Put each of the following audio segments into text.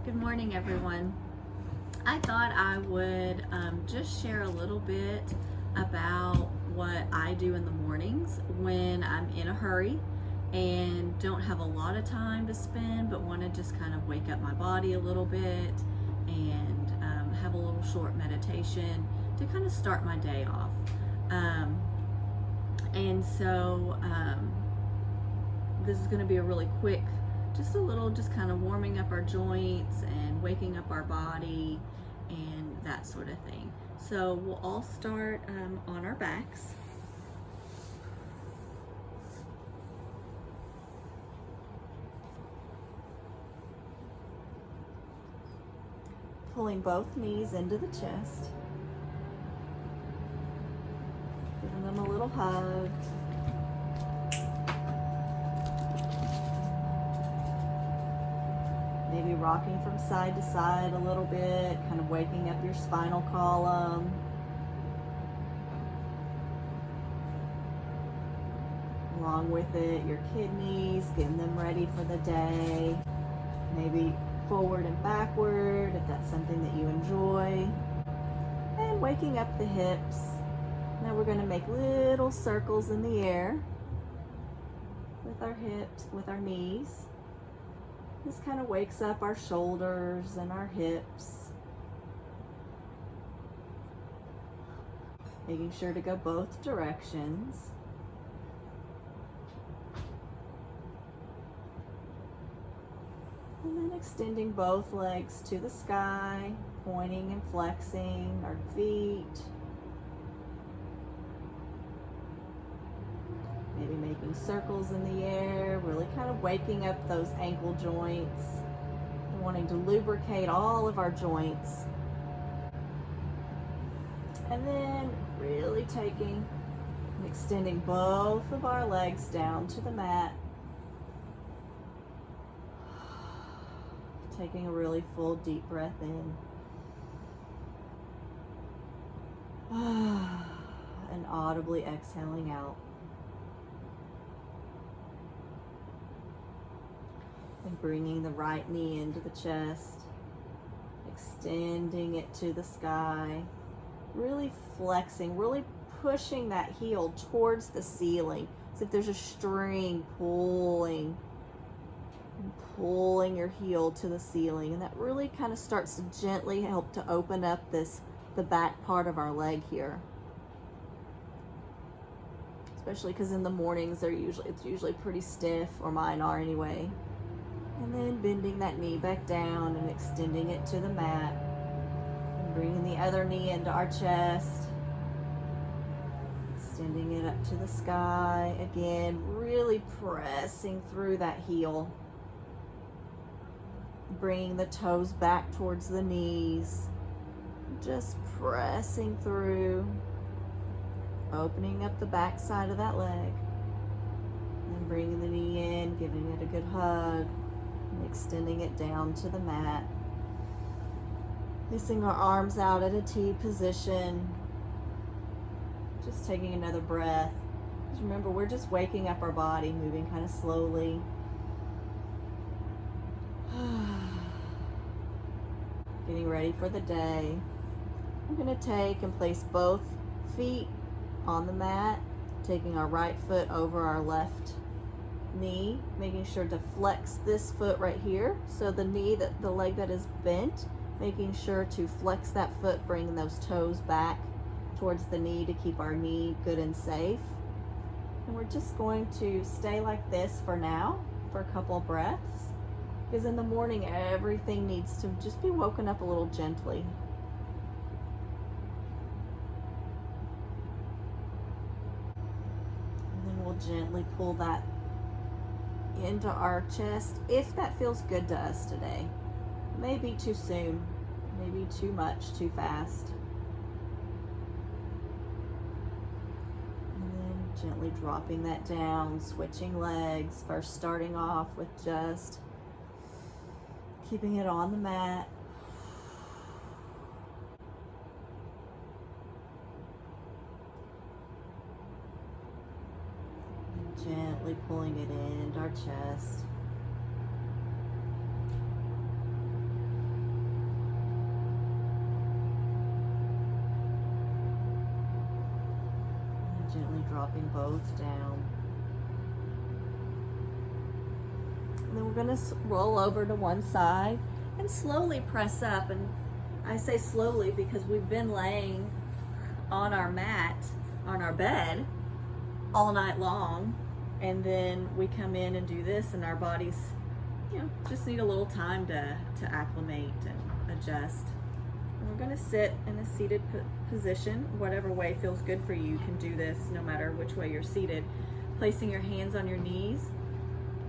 Good morning, everyone. I thought I would just share a little bit about what I do in the mornings when I'm in a hurry and don't have a lot of time to spend, but want to just kind of wake up my body a little bit and have a little short meditation to kind of start my day off. This is going to be a really quick, just kind of warming up our joints and waking up our body and that sort of thing. So we'll all start on our backs. Pulling both knees into the chest. Giving them a little hug. Maybe rocking from side to side a little bit, kind of waking up your spinal column. Along with it, your kidneys, getting them ready for the day. Maybe forward and backward if that's something that you enjoy. And waking up the hips. Now we're going to make little circles in the air with our hips, with our knees. This kind of wakes up our shoulders and our hips. Making sure to go both directions. And then extending both legs to the sky, pointing and flexing our feet. Maybe making circles in the air, really kind of waking up those ankle joints and wanting to lubricate all of our joints. And then really taking and extending both of our legs down to the mat. Taking a really full deep breath in. And audibly exhaling out. And bringing the right knee into the chest, extending it to the sky, really flexing, really pushing that heel towards the ceiling, as if there's a string pulling your heel to the ceiling, and that really kind of starts to gently help to open up the back part of our leg here. Especially because in the mornings it's usually pretty stiff, or mine are anyway. And then bending that knee back down and extending it to the mat. And bringing the other knee into our chest. Extending it up to the sky. Again, really pressing through that heel. Bringing the toes back towards the knees. Just pressing through. Opening up the back side of that leg. And bringing the knee in, giving it a good hug. Extending it down to the mat. Placing our arms out at a T position. Just taking another breath. Just remember, we're just waking up our body, moving kind of slowly. Getting ready for the day. I'm going to take and place both feet on the mat, taking our right foot over our left knee, making sure to flex this foot right here. So the leg that is bent, making sure to flex that foot, bringing those toes back towards the knee to keep our knee good and safe. And we're just going to stay like this for now, for a couple of breaths, because in the morning everything needs to just be woken up a little gently. And then we'll gently pull that into our chest if that feels good to us today. Maybe too soon, maybe too much, too fast. And then gently dropping that down, switching legs, first starting off with just keeping it on the mat. Gently pulling it into our chest. Gently dropping both down. And then we're going to roll over to one side and slowly press up. And I say slowly because we've been laying on our mat, on our bed, all night long. And then we come in and do this, and our bodies, just need a little time to acclimate and adjust. And we're going to sit in a seated position, whatever way feels good for you. You can do this no matter which way you're seated. Placing your hands on your knees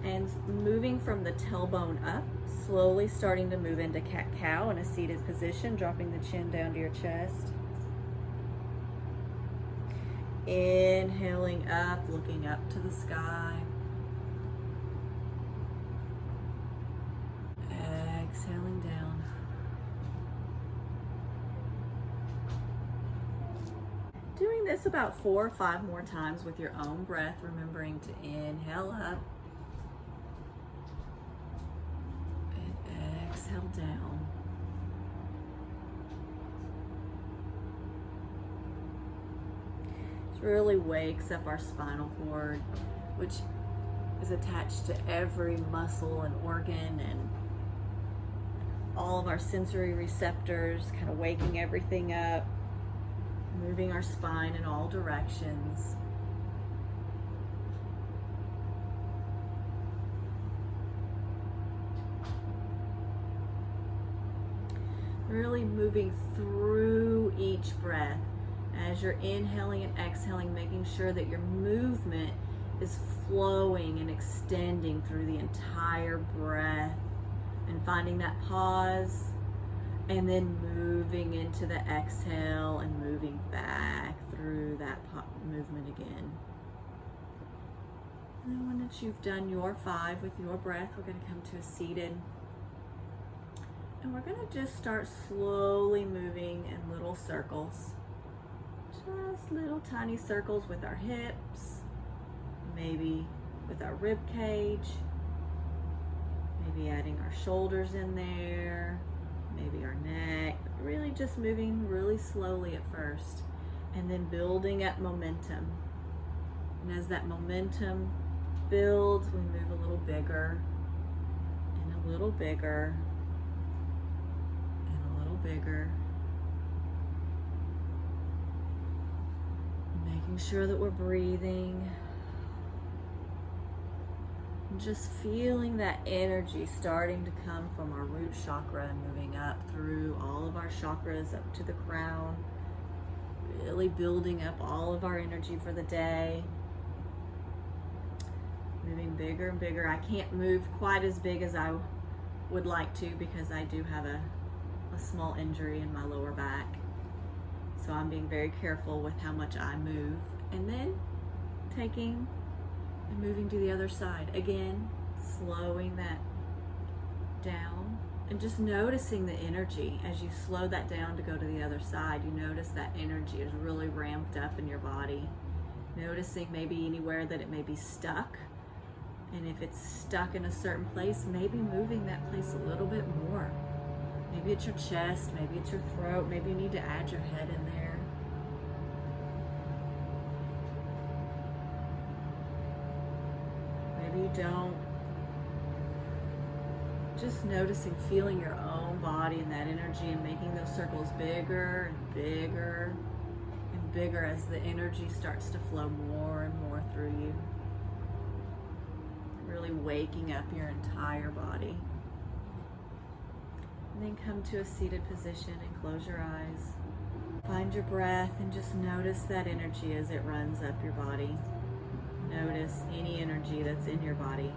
and moving from the tailbone up, slowly starting to move into cat-cow in a seated position, dropping the chin down to your chest. Inhaling up, looking up to the sky. Exhaling down. Doing this about 4 or 5 more times with your own breath, remembering to inhale up and exhale down. This really wakes up our spinal cord, which is attached to every muscle and organ and all of our sensory receptors, kind of waking everything up, moving our spine in all directions. Really moving through each breath as you're inhaling and exhaling, making sure that your movement is flowing and extending through the entire breath, and finding that pause, and then moving into the exhale and moving back through that movement again. And then once you've done your 5 with your breath, we're going to come to a seated. And we're going to just start slowly moving in little circles. Just little tiny circles with our hips, maybe with our rib cage. Maybe adding our shoulders in there, maybe our neck, but really just moving really slowly at first, and then building up momentum. And as that momentum builds, we move a little bigger, and a little bigger, and a little bigger. Making sure that we're breathing. Just feeling that energy starting to come from our root chakra and moving up through all of our chakras up to the crown, really building up all of our energy for the day. Moving bigger and bigger. I can't move quite as big as I would like to because I do have a small injury in my lower back. So I'm being very careful with how much I move. And then taking and moving to the other side. Again, slowing that down and just noticing the energy. As you slow that down to go to the other side, you notice that energy is really ramped up in your body. Noticing maybe anywhere that it may be stuck. And if it's stuck in a certain place, maybe moving that place a little bit more. Maybe it's your chest, maybe it's your throat, maybe you need to add your head in there. You don't. Just noticing, feeling your own body and that energy, and making those circles bigger and bigger and bigger as the energy starts to flow more and more through you. Really waking up your entire body. And then come to a seated position and close your eyes. Find your breath and just notice that energy as it runs up your body. Notice any energy that's in your body.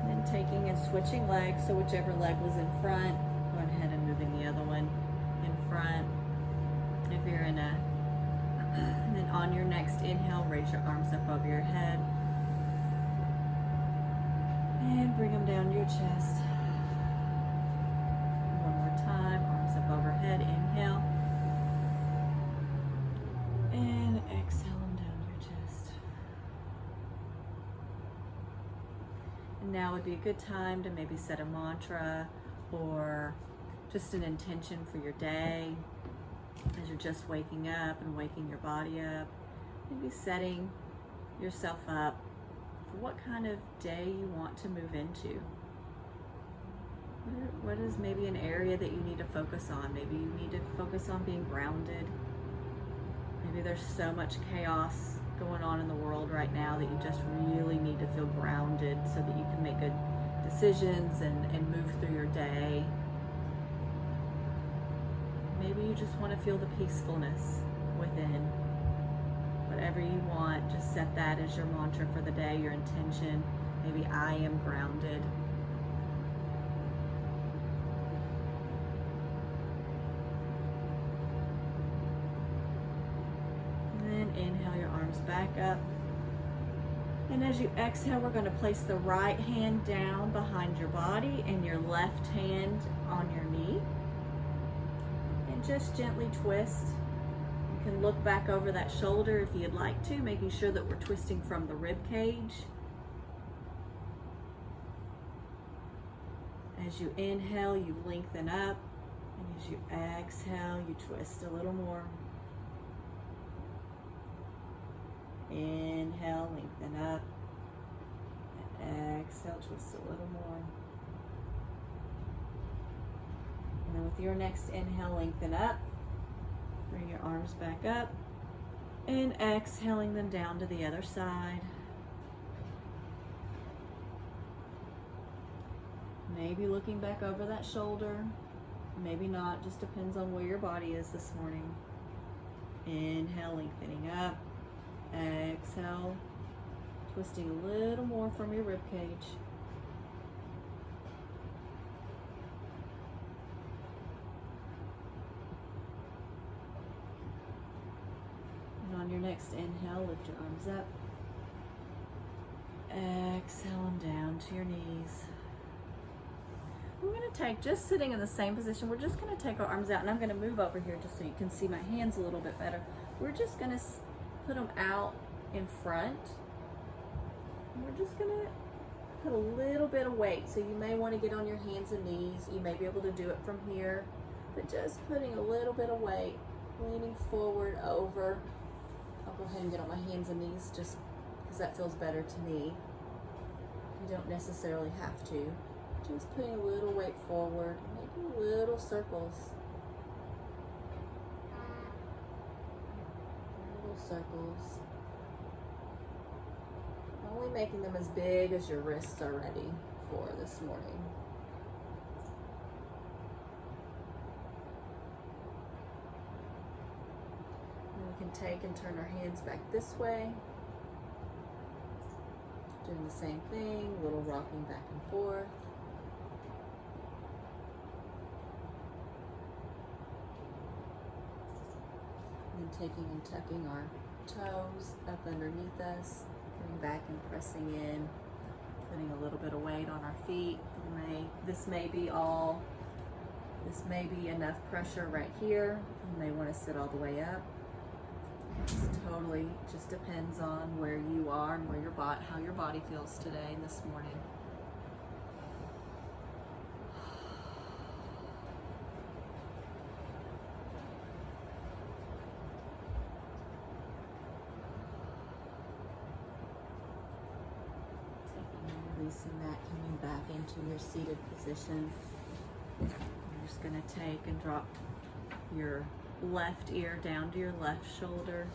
Then taking and switching legs, so whichever leg was in front, go ahead and moving the other one in front. If you're in a, and then on your next inhale, raise your arms up over your head and bring them down to your chest. One more time. And now would be a good time to maybe set a mantra or just an intention for your day as you're just waking up and waking your body up. Maybe setting yourself up for what kind of day you want to move into. What is maybe an area that you need to focus on? Maybe you need to focus on being grounded. Maybe there's so much chaos going on in the world right now that you just really need to feel grounded so that you can make good decisions and move through your day. Maybe you just want to feel the peacefulness within. Whatever you want, just set that as your mantra for the day, your intention. Maybe I am grounded. Inhale your arms back up. And as you exhale, we're going to place the right hand down behind your body and your left hand on your knee. And just gently twist. You can look back over that shoulder if you'd like to, making sure that we're twisting from the rib cage. As you inhale, you lengthen up. And as you exhale, you twist a little more. Inhale, lengthen up. And exhale, twist a little more. And then with your next inhale, lengthen up. Bring your arms back up. And exhaling them down to the other side. Maybe looking back over that shoulder. Maybe not, just depends on where your body is this morning. Inhale, lengthening up. Exhale, twisting a little more from your rib cage. And on your next inhale, lift your arms up. Exhale them down to your knees. We're going to take, just sitting in the same position, we're just going to take our arms out, and I'm going to move over here just so you can see my hands a little bit better. We're just going to put them out in front. And we're just gonna put a little bit of weight. So you may want to get on your hands and knees. You may be able to do it from here, but just putting a little bit of weight, leaning forward over. I'll go ahead and get on my hands and knees just because that feels better to me. You don't necessarily have to. Just putting a little weight forward, making little circles. Circles. Only making them as big as your wrists are ready for this morning. And we can take and turn our hands back this way. Doing the same thing, a little rocking back and forth. And taking and tucking our toes up underneath us, coming back and pressing in, putting a little bit of weight on our feet. This may be enough pressure right here. You may want to sit all the way up. It's totally just depends on where you are and where how your body feels today and this morning. Releasing that, coming back into your seated position. You're just going to take and drop your left ear down to your left shoulder.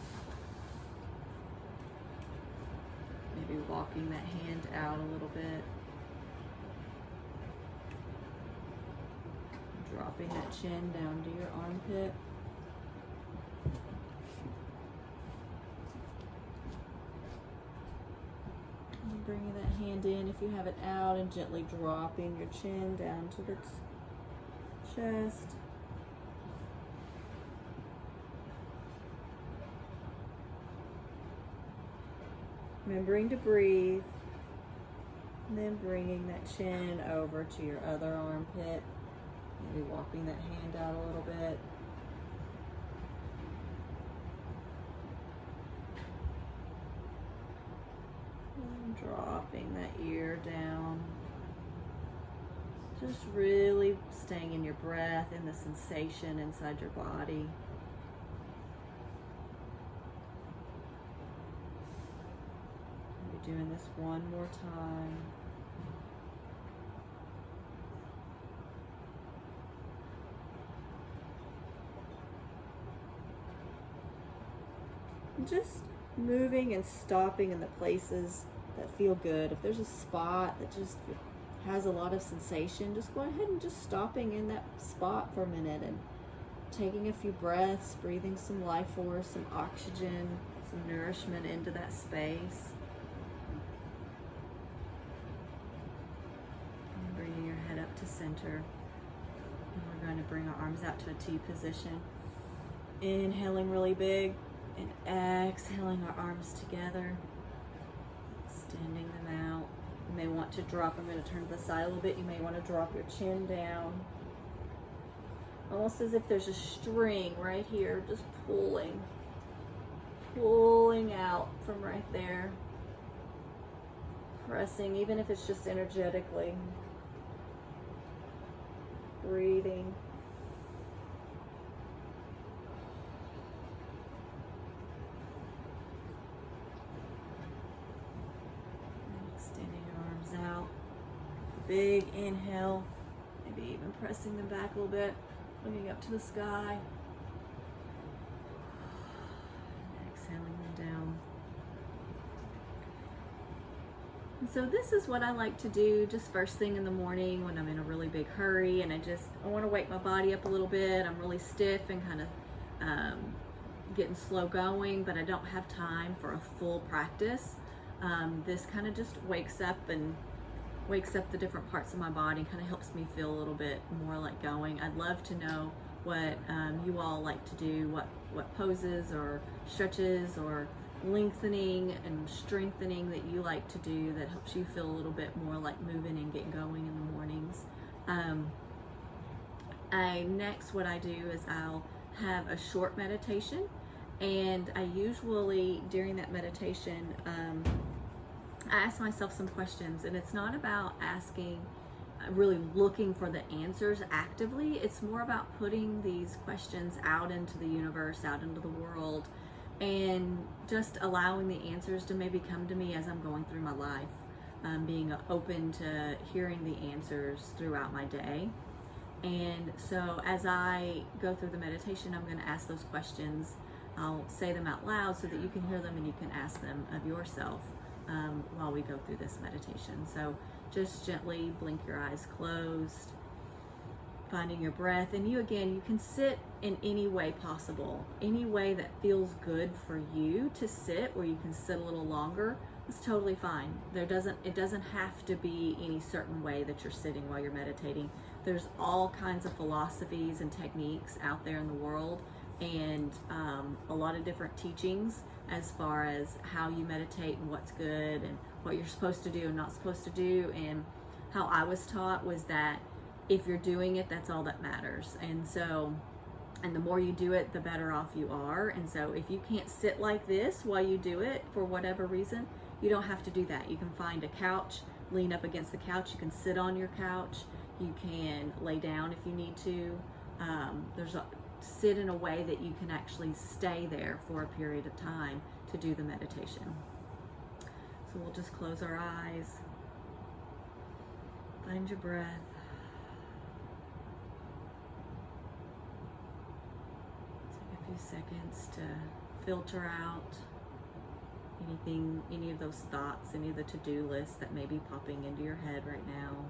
Maybe walking that hand out a little bit. Dropping that chin down to your armpit. Bringing that hand in if you have it out and gently dropping your chin down to the chest. Remembering to breathe. And then bringing that chin over to your other armpit. Maybe walking that hand out a little bit. Dropping that ear down. Just really staying in your breath and the sensation inside your body. We're doing this one more time. Just moving and stopping in the places that feel good. If there's a spot that just has a lot of sensation, just go ahead and just stopping in that spot for a minute and taking a few breaths, breathing some life force, some oxygen, some nourishment into that space. And bringing your head up to center. And we're going to bring our arms out to a T position. Inhaling really big. And exhaling our arms together, extending them out. You may want to drop, I'm going to turn to the side a little bit, you may want to drop your chin down. Almost as if there's a string right here, just pulling out from right there. Pressing, even if it's just energetically. Breathing. Out. Big inhale, maybe even pressing them back a little bit, looking up to the sky. And exhaling them down. And so this is what I like to do just first thing in the morning when I'm in a really big hurry and I want to wake my body up a little bit. I'm really stiff and kind of getting slow going, but I don't have time for a full practice. This kind of just wakes up the different parts of my body, kind of helps me feel a little bit more like going. I'd love to know what you all like to do, what poses or stretches or lengthening and strengthening that you like to do that helps you feel a little bit more like moving and getting going in the mornings. Next what I do is I'll have a short meditation, and I usually during that meditation I ask myself some questions, and it's not about asking, really looking for the answers actively. It's more about putting these questions out into the universe, out into the world, and just allowing the answers to maybe come to me as I'm going through my life, being open to hearing the answers throughout my day. And so as I go through the meditation, I'm going to ask those questions. I'll say them out loud so that you can hear them and you can ask them of yourself while we go through this meditation. So just gently blink your eyes closed, finding your breath. And you can sit in any way possible, any way that feels good for you to sit, where you can sit a little longer. It's totally fine. It doesn't have to be any certain way that you're sitting while you're meditating. There's all kinds of philosophies and techniques out there in the world, and a lot of different teachings as far as how you meditate and what's good and what you're supposed to do and not supposed to do. And how I was taught was that if you're doing it, that's all that matters. And the more you do it, the better off you are. And so if you can't sit like this while you do it for whatever reason, you don't have to do that. You can find a couch, lean up against the couch. You can sit on your couch. You can lay down if you need to. Sit in a way that you can actually stay there for a period of time to do the meditation. So we'll just close our eyes. Find your breath. Take a few seconds to filter out any of those thoughts, any of the to-do lists that may be popping into your head right now.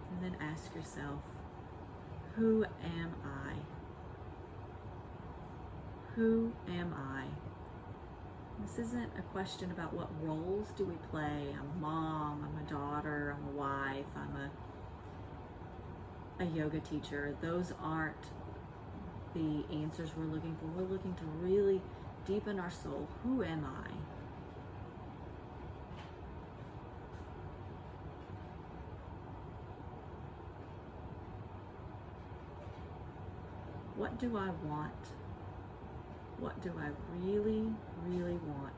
And then ask yourself, who am I? Who am I? This isn't a question about what roles do we play. I'm a mom, I'm a daughter, I'm a wife, I'm a yoga teacher. Those aren't the answers we're looking for. We're looking to really deepen our soul. Who am I? What do I want? What do I really, really want?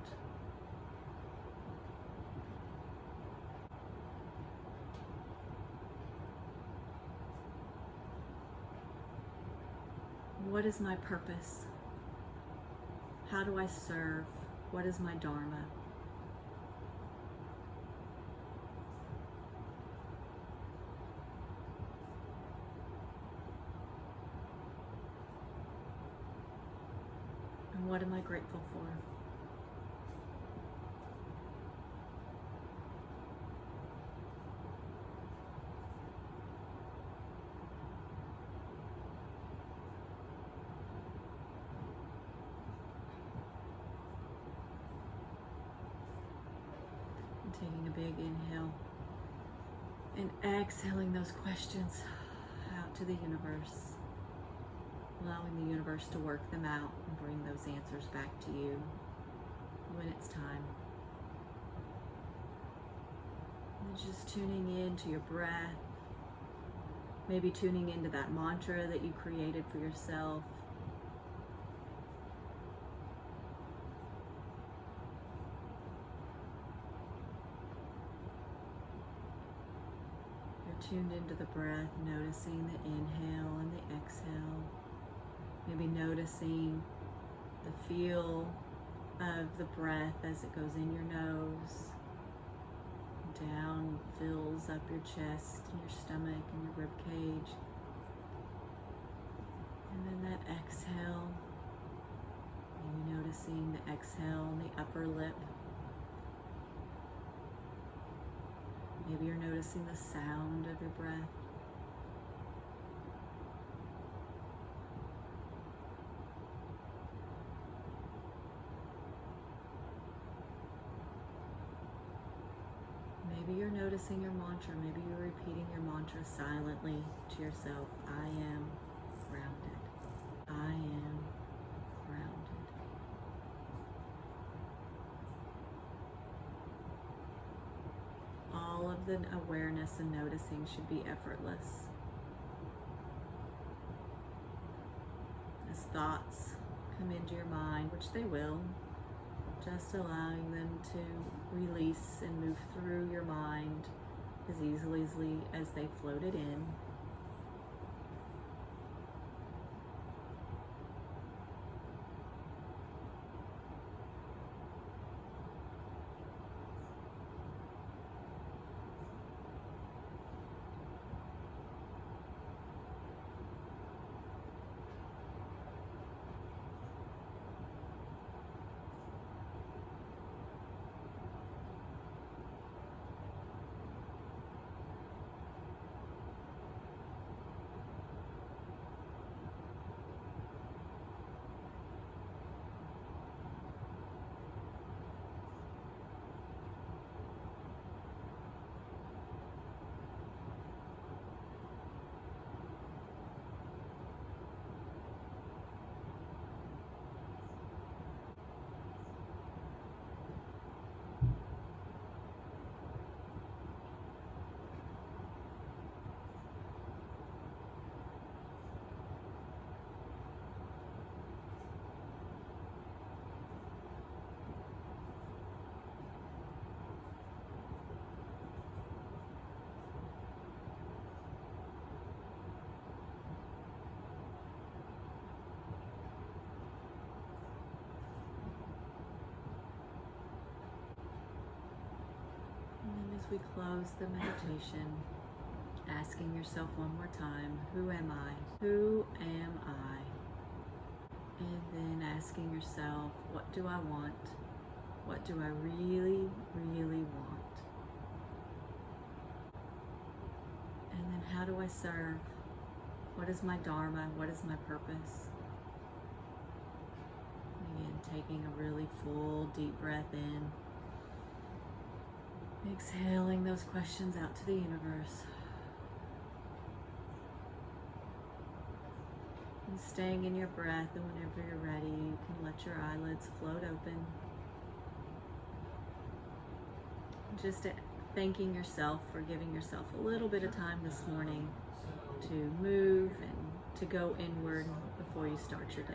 What is my purpose? How do I serve? What is my dharma? And what am I grateful for? Taking a big inhale and exhaling those questions out to the universe, allowing the universe to work them out and bring those answers back to you when it's time. And just tuning in to your breath, maybe tuning into that mantra that you created for yourself. Tuned into the breath, noticing the inhale and the exhale. Maybe noticing the feel of the breath as it goes in your nose, down, fills up your chest and your stomach and your rib cage. And then that exhale, maybe noticing the exhale in the upper lip. Maybe you're noticing the sound of your breath. Maybe you're noticing your mantra. Maybe you're repeating your mantra silently to yourself. I am grounded. I am grounded. All of the awareness and noticing should be effortless. As thoughts come into your mind, which they will, just allowing them to release and move through your mind as easily as they floated in. As we close the meditation, asking yourself one more time, who am I? Who am I? And then asking yourself, what do I want? What do I really, really want? And then how do I serve? What is my dharma? What is my purpose? Again, taking a really full, deep breath in. Exhaling those questions out to the universe. And staying in your breath, and whenever you're ready, you can let your eyelids float open. Just thanking yourself for giving yourself a little bit of time this morning to move and to go inward before you start your day.